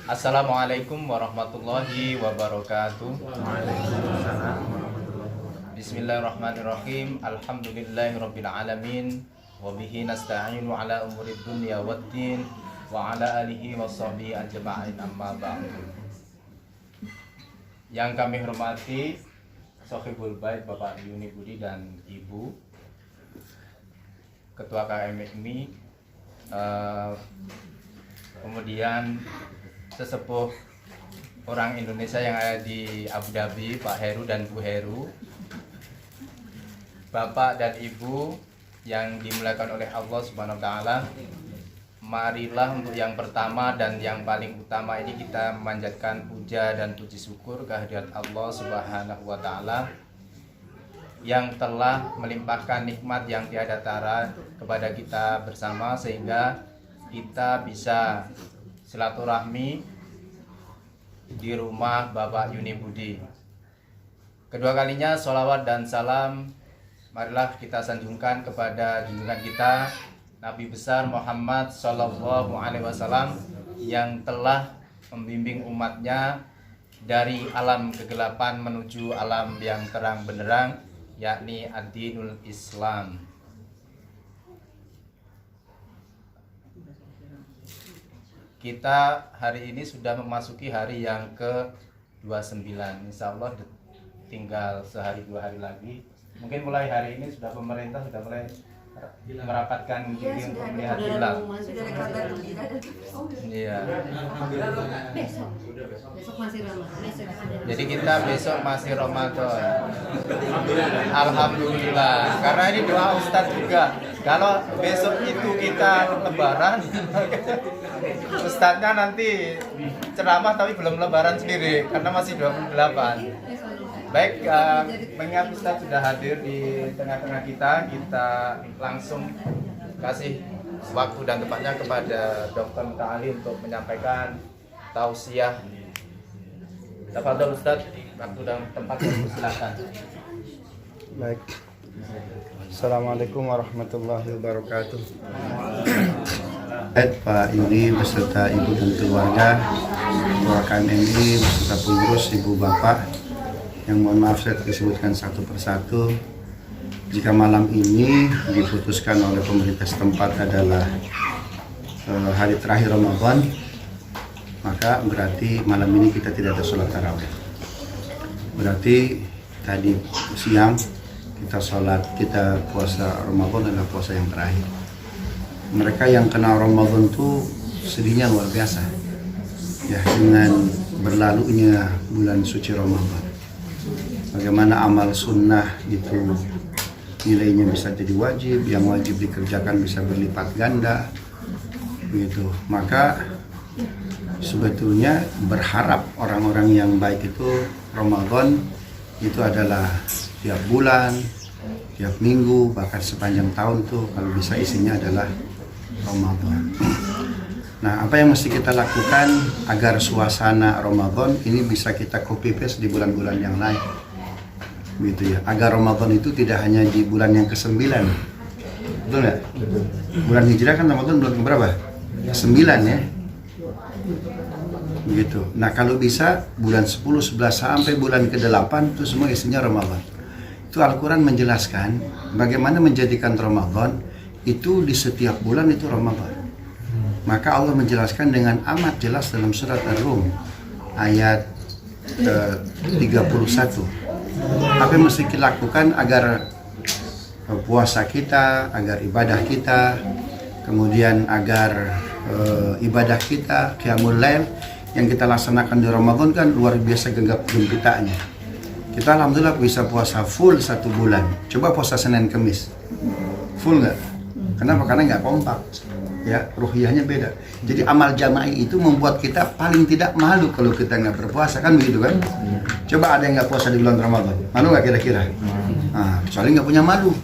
Assalamualaikum warahmatullahi wabarakatuh. Bismillahirrahmanirrahim. Alhamdulillahirabbil alamin wa bihi nasta'inu ala umurid dunya waddin wa ala alihi washabihi ajma'in, amma ba'du. Yang kami hormati Sohibul Bait Bapak Yuni Budi dan Ibu Ketua KMMI, kemudian sesepuh orang Indonesia yang ada di Abu Dhabi, Pak Heru dan Bu Heru, Bapak dan Ibu yang dimuliakan oleh Allah Subhanahu wa taala. Marilah untuk yang pertama dan yang paling utama ini kita memanjatkan puja dan puji syukur kehadirat Allah Subhanahu wa taala yang telah melimpahkan nikmat yang tiada tara kepada kita bersama, sehingga kita bisa silaturahmi di rumah Bapak Yuni Budi. Kedua kalinya sholawat dan salam marilah kita sanjungkan kepada junjungan kita Nabi besar Muhammad Sallallahu Alaihi Wasallam yang telah membimbing umatnya dari alam kegelapan menuju alam yang terang benderang, yakni ad-dinul Islam. Kita hari ini sudah memasuki hari yang ke-29. Insya Allah tinggal sehari dua hari lagi. Mungkin mulai hari ini sudah pemerintah sudah mulai merapatkan diri untuk melihat hilal. Iya. Besok masih Ramadan. Jadi kita besok masih Ramadan. Alhamdulillah. Karena ini doa Ustadz juga. Kalau besok itu kita lebaran, Ustadznya nanti ceramah tapi belum lebaran sendiri karena masih 28. Baik, mengingat Ustadz sudah hadir di tengah-tengah kita, kita langsung kasih waktu dan tempatnya kepada Dr. Muta'ali untuk menyampaikan tausiah. Tafadhol Ustadz, waktu dan tempatnya silakan. Baik. Assalamualaikum warahmatullahi wabarakatuh. Pak Yuni beserta ibu dan keluarga, Ketua KMMI beserta pengurus, ibu bapak, yang mohon maaf saya disebutkan satu persatu. Jika malam ini diputuskan oleh pemerintah setempat adalah hari terakhir Ramadan, maka berarti malam ini kita tidak ada sholat tarawih. Berarti tadi siang kita puasa Ramadan adalah puasa yang terakhir. Mereka yang kena Ramadan itu sedihnya luar biasa, ya, dengan berlalunya bulan suci Ramadan. Bagaimana amal sunnah itu nilainya bisa jadi wajib, yang wajib dikerjakan bisa berlipat ganda, begitu. Maka sebetulnya berharap orang-orang yang baik itu Ramadan itu adalah tiap bulan, tiap minggu, bahkan sepanjang tahun tuh kalau bisa isinya adalah Ramadan. Nah, apa yang mesti kita lakukan agar suasana Ramadan ini bisa kita copy paste di bulan-bulan yang lain, gitu ya. Agar Ramadan itu tidak hanya di bulan yang ke-9, betul nggak? Bulan Hijrah kan Ramadan bulan keberapa? 9 ya, begitu. Nah, kalau bisa bulan 10, 11 sampai bulan ke-8 itu semua isinya Ramadan. Itu Al-Quran menjelaskan bagaimana menjadikan Ramadan itu di setiap bulan itu Ramadan. Maka Allah menjelaskan dengan amat jelas dalam surat Ar-Rum ayat 31. Apa yang mesti kita lakukan agar puasa kita, agar ibadah kita, kemudian agar ibadah kita Qiyamul Lail yang kita laksanakan di Ramadan kan luar biasa genggam gempitanya. Kita alhamdulillah bisa puasa full 1 bulan. Coba puasa Senin Kemis, full nggak? Kenapa? Karena nggak kompak, ya, ruhiyahnya beda. Jadi amal jama'i itu membuat kita paling tidak malu kalau kita nggak berpuasa, kan begitu kan? Coba ada yang nggak puasa di bulan Ramadan, malu nggak kira-kira? Nah, kecuali nggak punya malu,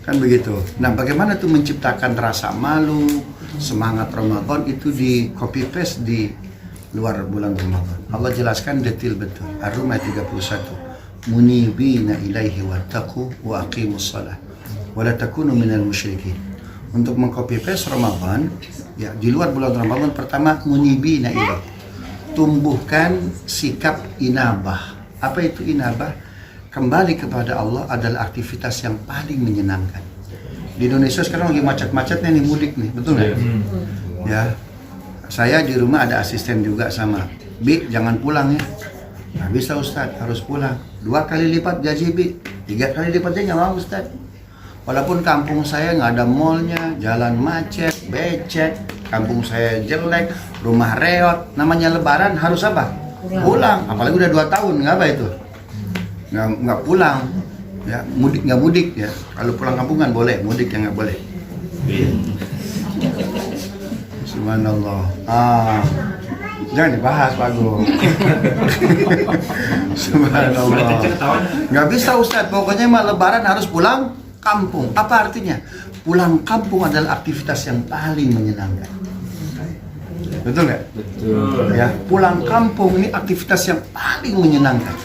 kan begitu. Nah, bagaimana tuh menciptakan rasa malu, semangat Ramadan itu di copy paste di luar bulan Ramadan. Allah jelaskan detail betul. Ar-Rum ayat 31. Munibina ilaihi wattaqu wa aqimus shalah wa la takunu minal musyrikin. untuk mengcopy paste Ramadan, ya di luar bulan Ramadan, pertama munibina ilaihi, tumbuhkan sikap inabah. Apa itu inabah? Kembali kepada Allah adalah aktivitas yang paling menyenangkan. Di Indonesia sekarang lagi macet-macetnya nih, mudik nih, betul nggak? Ya, saya di rumah ada asisten juga sama. Bi, jangan pulang ya. Nggak bisa Ustadz, harus pulang. 2 kali lipat gaji Bi, 3 kali lipatnya nggak mau Ustadz. Walaupun kampung saya nggak ada mallnya, jalan macet, becek, kampung saya jelek, rumah reot. Namanya Lebaran harus apa? Pulang. Apalagi udah 2 tahun, nggak apa itu? Nggak pulang. Ya, mudik nggak mudik ya. Kalau pulang kampung kan boleh, mudik yang nggak boleh. Subhanallah. Jangan dibahas Pak Gu. Subhanallah. Nggak bisa Ustadz, pokoknya mah Lebaran harus pulang kampung. Apa artinya? Pulang kampung adalah aktivitas yang paling menyenangkan. Betul nggak? Betul. Ya, pulang kampung ini aktivitas yang paling menyenangkan.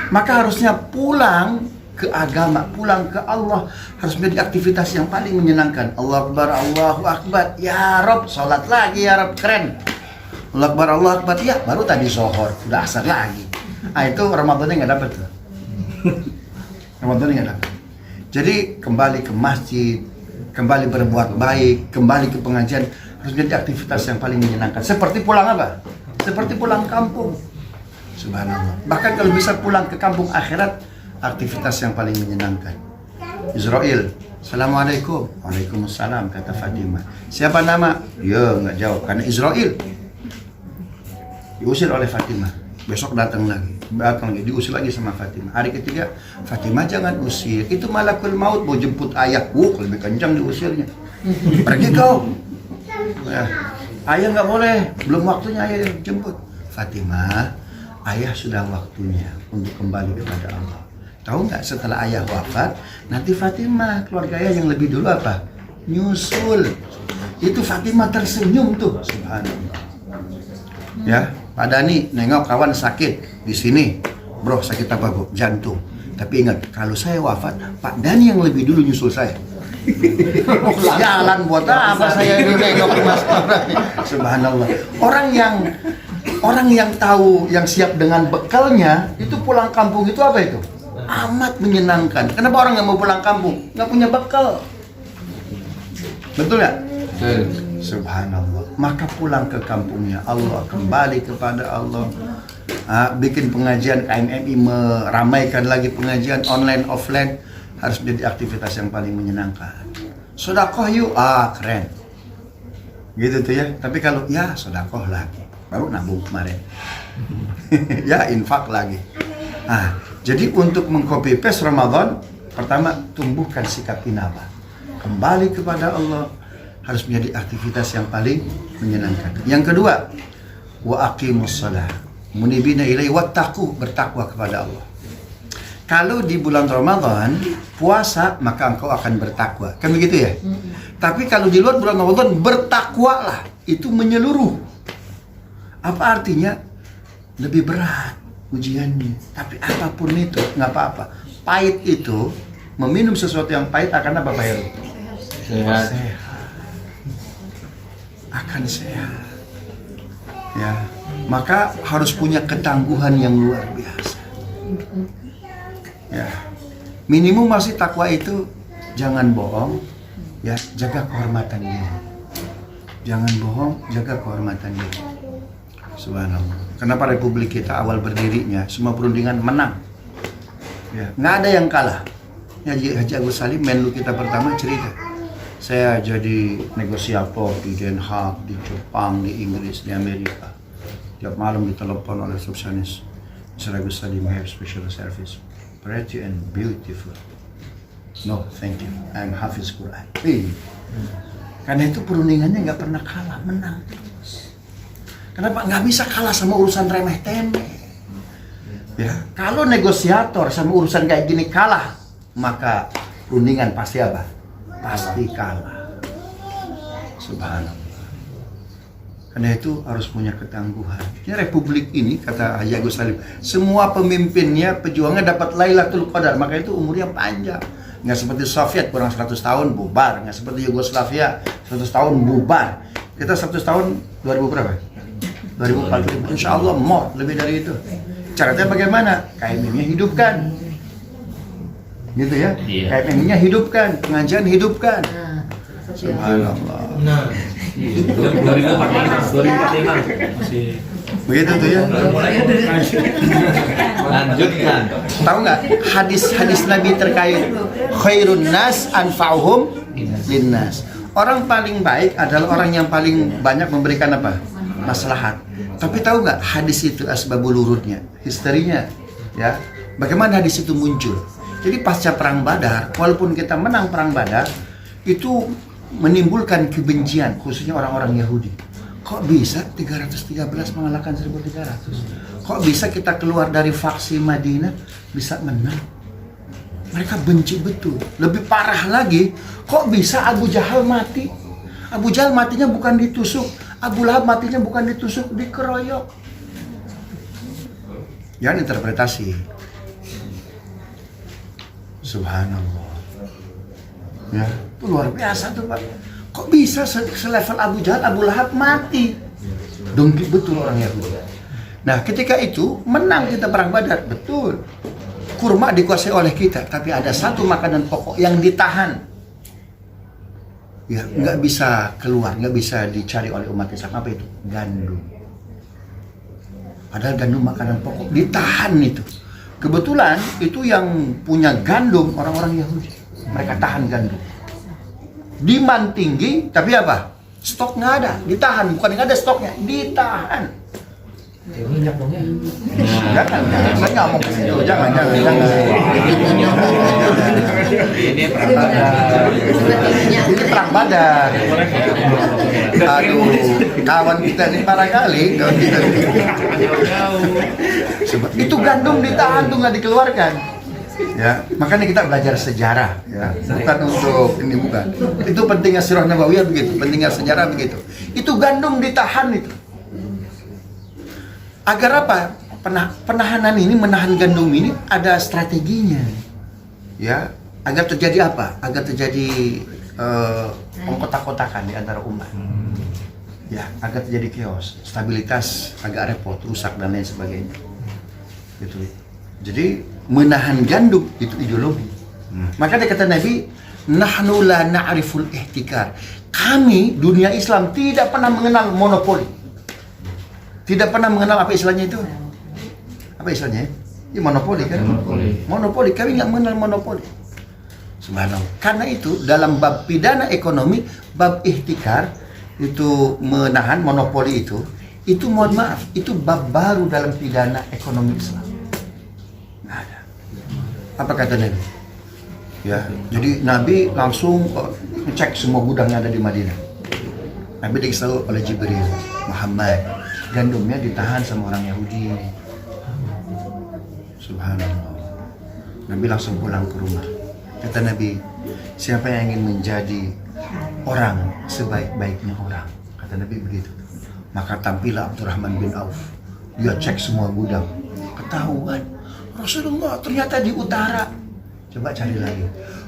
Maka harusnya pulang ke agama, pulang ke Allah harus menjadi aktivitas yang paling menyenangkan. Allahu Akbar, Allahu Akbar, ya Rob, sholat lagi ya Rob, keren. Allahu Akbar, Allahu Akbar, ya baru tadi zuhur, udah asar lagi. Itu Ramadannya nggak dapat tuh. Ramadannya nggak dapat. Jadi kembali ke masjid, kembali berbuat baik, kembali ke pengajian harus menjadi aktivitas yang paling menyenangkan. Seperti pulang apa? Seperti pulang kampung. Subhanallah. Bahkan kalau bisa pulang ke kampung akhirat, aktivitas yang paling menyenangkan. Israel, Assalamualaikum. Waalaikumsalam, kata Fatimah. Siapa nama? Ya nggak jawab karena Israel. Diusir oleh Fatimah. Besok datang lagi, diusir lagi sama Fatimah. Hari ketiga, Fatimah jangan usir. Itu malakul maut mau jemput ayah. Lebih kencang diusirnya. Pergi kau. Ya. Ayah nggak boleh, belum waktunya ayah jemput. Fatimah, ayah sudah waktunya untuk kembali kepada Allah. Tahu nggak, setelah ayah wafat, nanti Fatimah, keluarga ayah yang lebih dulu apa? Nyusul. Itu Fatimah tersenyum tuh, subhanallah. Ya, Pak Dani nengok kawan sakit di sini. Bro, sakit apa bro? Jantung. Tapi ingat, kalau saya wafat, Pak Dani yang lebih dulu nyusul saya. Jalan buat apa saya ini nengok Mas orang. Subhanallah. Orang yang tahu, yang siap dengan bekalnya, itu pulang kampung itu apa itu? Amat menyenangkan. Kenapa orang yang mau pulang kampung? Nggak punya bekal. Betul nggak? Betul. Subhanallah. Maka pulang ke kampungnya Allah, kembali kepada Allah. Bikin pengajian KMMI, meramaikan lagi pengajian online offline, harus menjadi aktivitas yang paling menyenangkan. Sedekah yuk, keren. Gitu tuh ya. Tapi kalau ya sedekah lagi, baru nabung kemarin. Ya infak lagi. Jadi untuk mengcopy paste Ramadan, pertama tumbuhkan sikap inabah. Kembali kepada Allah harus menjadi aktivitas yang paling menyenangkan. Yang kedua, wa aqimus shalah, munibina ilaihi wattaqu, bertakwa kepada Allah. Kalau di bulan Ramadan puasa, maka engkau akan bertakwa. Kan begitu ya? Tapi kalau di luar bulan Ramadan, bertakwalah. Itu menyeluruh. Apa artinya? Lebih berat ujiannya. Tapi apapun itu, nggak apa-apa. Pahit itu, meminum sesuatu yang pahit akan apa Pak Heru? Sehat. Akan sehat. Ya, maka harus punya ketangguhan yang luar biasa. Ya, minimum masih takwa itu jangan bohong, ya, jaga kehormatan diri. Jangan bohong, jaga kehormatan diri. Subhanallah. Kenapa Republik kita awal berdirinya semua perundingan menang? Ya, nggak ada yang kalah. Haji Agus Salim, Menlu kita pertama cerita. Saya jadi negosiator di Den Haag, di Jepang, di Inggris, di Amerika. Tiap malam ditelepon oleh resepsionis. Mr. Agus Salim, have special service. Pretty and beautiful. No, thank you. I'm Hafiz Quran. Karena itu perundingannya nggak pernah kalah, menang terus. Kenapa? Nggak bisa kalah sama urusan remeh-temeh. Ya, kalau negosiator sama urusan kayak gini kalah, maka perundingan pasti apa? Pasti kalah. Subhanallah. Karena itu harus punya ketangguhan. Ya, Republik ini, kata Haji Agus Salim, semua pemimpinnya, pejuangnya dapat Lailatul Qadar, maka itu umurnya panjang. Nggak seperti Soviet kurang 100 tahun bubar, nggak seperti Yugoslavia 100 tahun bubar. Kita 100 tahun 2000 berapa? 2045. Insya Allah more lebih dari itu. Caranya bagaimana? KMM-nya hidupkan. Gitu ya? Iya. KMM-nya hidupkan, pengajian hidupkan. Subhanallah. Nah, 2045 masih Begitu tuh ya. lanjutkan. Tahu nggak hadis Nabi terkait khairun nas anfa'uhum linnas. Orang paling baik adalah orang yang paling banyak memberikan apa? Maslahat. Tapi tahu nggak hadis itu asbabul wurudnya, historinya, ya. Bagaimana hadis itu muncul? Jadi pasca perang Badar, walaupun kita menang perang Badar, itu menimbulkan kebencian, khususnya orang-orang Yahudi. Kok bisa 313 mengalahkan 1300? Kok bisa kita keluar dari faksi Madinah bisa menang? Mereka benci betul. Lebih parah lagi, kok bisa Abu Jahal mati? Abu Jahal matinya bukan ditusuk, Abu Lahab matinya bukan ditusuk, dikeroyok. Jangan interpretasi. Subhanallah. Ya, itu luar biasa tuh Pak. Kok bisa selevel Abu Jahal, Abu Lahab mati? Dongki betul orang Yahudi. Nah, ketika itu menang kita perang Badar, betul. Kurma dikuasai oleh kita, tapi ada satu makanan pokok yang ditahan. Ya, nggak bisa keluar, nggak bisa dicari oleh umat Islam. Apa itu? Gandum. Padahal gandum makanan pokok ditahan itu. Kebetulan itu yang punya gandum orang-orang Yahudi. Mereka tahan gandum. Demand tinggi, tapi apa? Stok nggak ada, ditahan. Bukan nggak ada stoknya, ditahan. Jangan, saya nggak mau ke situ. Jangan. Ini perang Badar. Ini perang Badar. Aduh, kawan kita ini barangkali kawan kita ini. Itu gandum ditahan tuh nggak dikeluarkan. Ya, makanya kita belajar sejarah. Ya, bukan untuk ini bukan. Itu pentingnya Sirah Nabawiyah begitu, pentingnya sejarah begitu. Itu gandum ditahan itu. Agar apa? Penahanan ini, menahan gandum ini ada strateginya. Ya, agar terjadi apa? Agar terjadi pengkotak-kotakan di antara umat. Ya, agar terjadi chaos, stabilitas agak repot, rusak dan lain sebagainya. Gitu. Jadi menahan gandum itu ideologi. Makanya kata Nabi, nahnu la na'riful ihtikar. Kami dunia Islam tidak pernah mengenal monopoli. Tidak pernah mengenal apa istilahnya itu? Apa istilahnya? Ya monopoli kan? Monopoli. Kami nggak mengenal monopoli. Subhanallah. Karena itu dalam bab pidana ekonomi, bab ihtikar itu menahan monopoli itu mohon maaf, itu bab baru dalam pidana ekonomi Islam. Nggak ada. Apa kata Nabi? Ya, jadi Nabi langsung ngecek semua gudang yang ada di Madinah. Nabi dikasih oleh Jibril, Muhammad, gandumnya ditahan sama orang Yahudi. Subhanallah. Nabi langsung pulang ke rumah. Kata Nabi, siapa yang ingin menjadi orang sebaik-baiknya orang? Kata Nabi begitu. Maka tampillah Abdurrahman bin Auf. Dia cek semua gudang. Ketahuan, Rasulullah ternyata di utara. Coba cari lagi.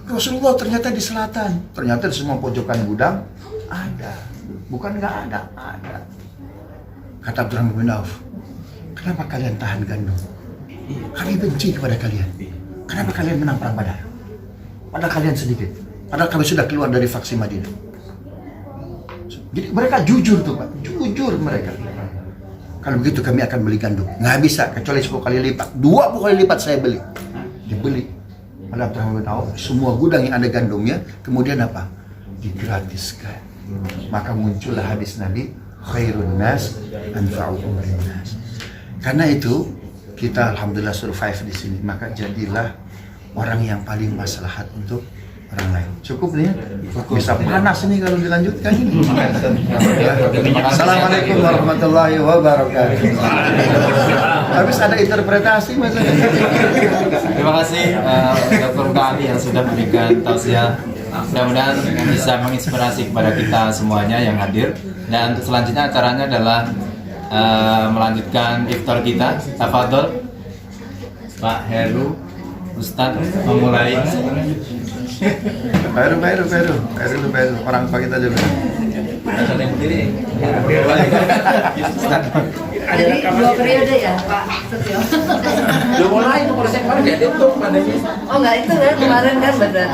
Rasulullah ternyata di selatan. Ternyata di semua pojokan gudang ada. Bukan nggak ada, ada. Kata Abdurrahman bin Auf, kenapa kalian tahan gandum? Kami benci kepada kalian. Kenapa kalian menang perang Badar? Padahal kalian sedikit. Padahal kami sudah keluar dari faksi Madinah. Jadi mereka jujur tuh Pak, jujur mereka. Kalau begitu kami akan beli gandum. Nggak bisa, kecuali 10 kali lipat. 20 kali lipat saya beli. Dibeli. Pada Abdurrahman bin Auf, semua gudang yang ada gandumnya, kemudian apa? Digratiskan. Maka muncullah hadis Nabi, khairun nas anfa'uhum linnas. Karena itu kita alhamdulillah survive di sini, maka jadilah orang yang paling maslahat untuk orang lain. Cukup nih, bisa panas ini kalau dilanjutkan ini. Assalamualaikum warahmatullahi wabarakatuh. Habis ada interpretasi maksudnya. Terima kasih Dr. Kami yang sudah memberikan tausiah. Mudah-mudahan bisa menginspirasi kepada kita semuanya yang hadir. Dan untuk selanjutnya acaranya adalah melanjutkan iftar kita. Tafadhol Pak Heru. Ustadz memulai. Baru. Orang tua kita juga. Jadi 2 periode ya Pak Setio? Udah mulai itu proses kemarin nggak tutup pandemi. Oh enggak, itu kan kemarin kan benar.